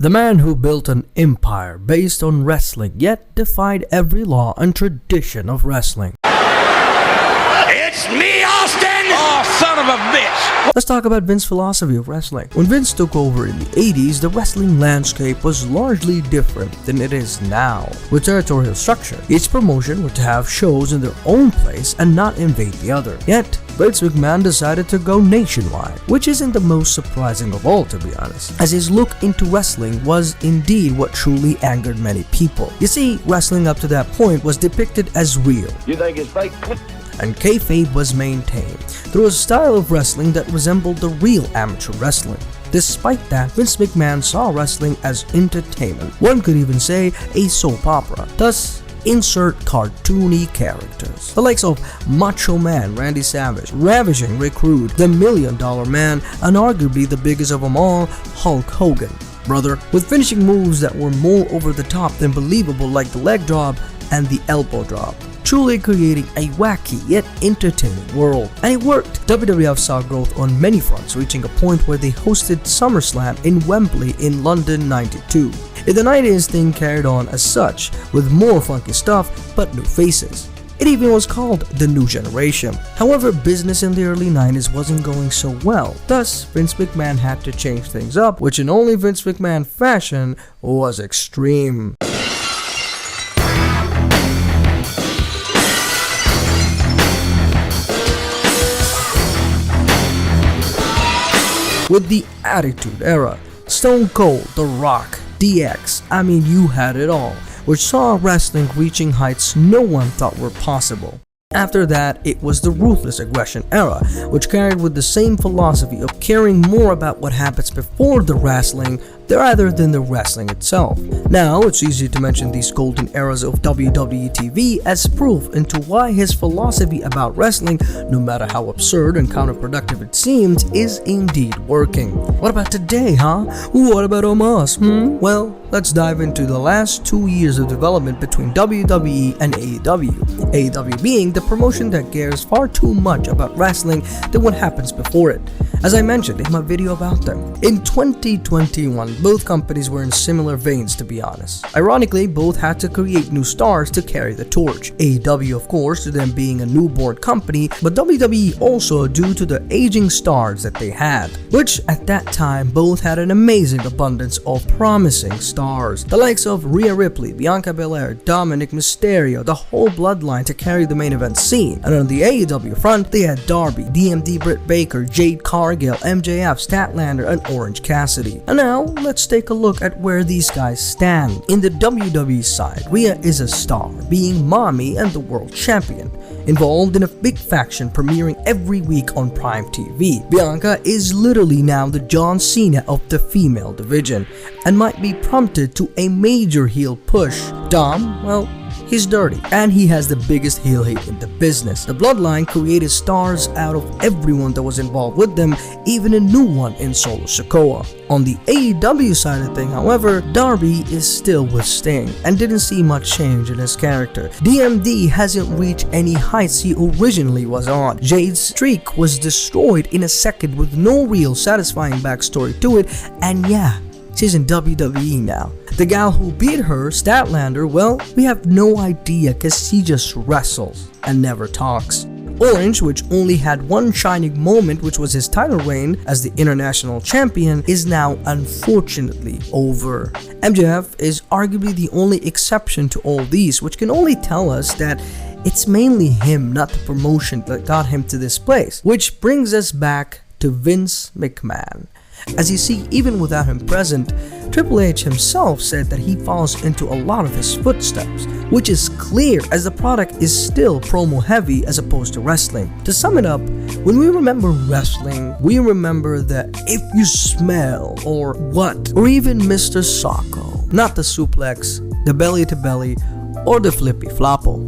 The man who built an empire based on wrestling, yet defied every law and tradition of wrestling. It's me, Austin! Oh, son of a bitch! Let's talk about Vince's philosophy of wrestling. When Vince took over in the 80s, the wrestling landscape was largely different than it is now. With territorial structure, each promotion would have shows in their own place and not invade the other. Yet, Vince McMahon decided to go nationwide, which isn't the most surprising of all, to be honest, as his look into wrestling was indeed what truly angered many people. You see, wrestling up to that point was depicted as real. You think it's fake? And kayfabe was maintained through a style of wrestling that resembled the real amateur wrestling. Despite that, Vince McMahon saw wrestling as entertainment. One could even say a soap opera. Thus, insert cartoony characters. The likes of Macho Man Randy Savage, Ravishing Rick Rude, the $1 Million Man, and arguably the biggest of them all, Hulk Hogan. Brother, with finishing moves that were more over the top than believable, like the leg drop and the elbow drop, truly creating a wacky yet entertaining world. And it worked. WWF saw growth on many fronts, reaching a point where they hosted SummerSlam in Wembley in London '92. In the 90s, things carried on as such, with more funky stuff but new faces. It even was called the New Generation. However, business in the early 90s wasn't going so well. Thus, Vince McMahon had to change things up, which in only Vince McMahon fashion was extreme. With the Attitude Era, Stone Cold, The Rock, DX, I mean you had it all, which saw wrestling reaching heights no one thought were possible. After that, it was the Ruthless Aggression Era, which carried with the same philosophy of caring more about what happens before the wrestling rather than the wrestling itself. Now, it's easy to mention these golden eras of WWE TV as proof into why his philosophy about wrestling, no matter how absurd and counterproductive it seems, is indeed working. What about today, huh? What about us? Well, let's dive into the last 2 years of development between WWE and AEW. AEW being the promotion that cares far too much about wrestling than what happens before it, as I mentioned in my video about them. In 2021, both companies were in similar veins, to be honest. Ironically, both had to create new stars to carry the torch. AEW, of course, to them being a newborn company, but WWE also due to the aging stars that they had, which at that time both had an amazing abundance of promising stars. The likes of Rhea Ripley, Bianca Belair, Dominic Mysterio, the whole bloodline to carry the main event scene. And on the AEW front, they had Darby, DMD Britt Baker, Jade Cargill, MJF, Statlander, and Orange Cassidy. And now, let's take a look at where these guys stand. In the WWE side, Rhea is a star, being mommy and the world champion, involved in a big faction premiering every week on Prime TV. Bianca is literally now the John Cena of the female division, and might be prompted to a major heel push. Dom, well, he's dirty, and he has the biggest heel hate in the business. The Bloodline created stars out of everyone that was involved with them, even a new one in Solo Sikoa. On the AEW side of things, however, Darby is still with Sting, and didn't see much change in his character. DMD hasn't reached any heights he originally was on. Jade's streak was destroyed in a second with no real satisfying backstory to it, and yeah, she's in WWE now. The gal who beat her, Statlander, well, we have no idea cause she just wrestles and never talks. Orange, which only had one shining moment, which was his title reign as the international champion, is now unfortunately over. MJF is arguably the only exception to all these, which can only tell us that it's mainly him, not the promotion, that got him to this place. Which brings us back to Vince McMahon. As you see, even without him present, Triple H himself said that he follows into a lot of his footsteps, which is clear as the product is still promo heavy as opposed to wrestling. To sum it up, when we remember wrestling, we remember the "if you smell" or "what," or even Mr. Socko, not the suplex, the belly to belly, or the flippy floppo.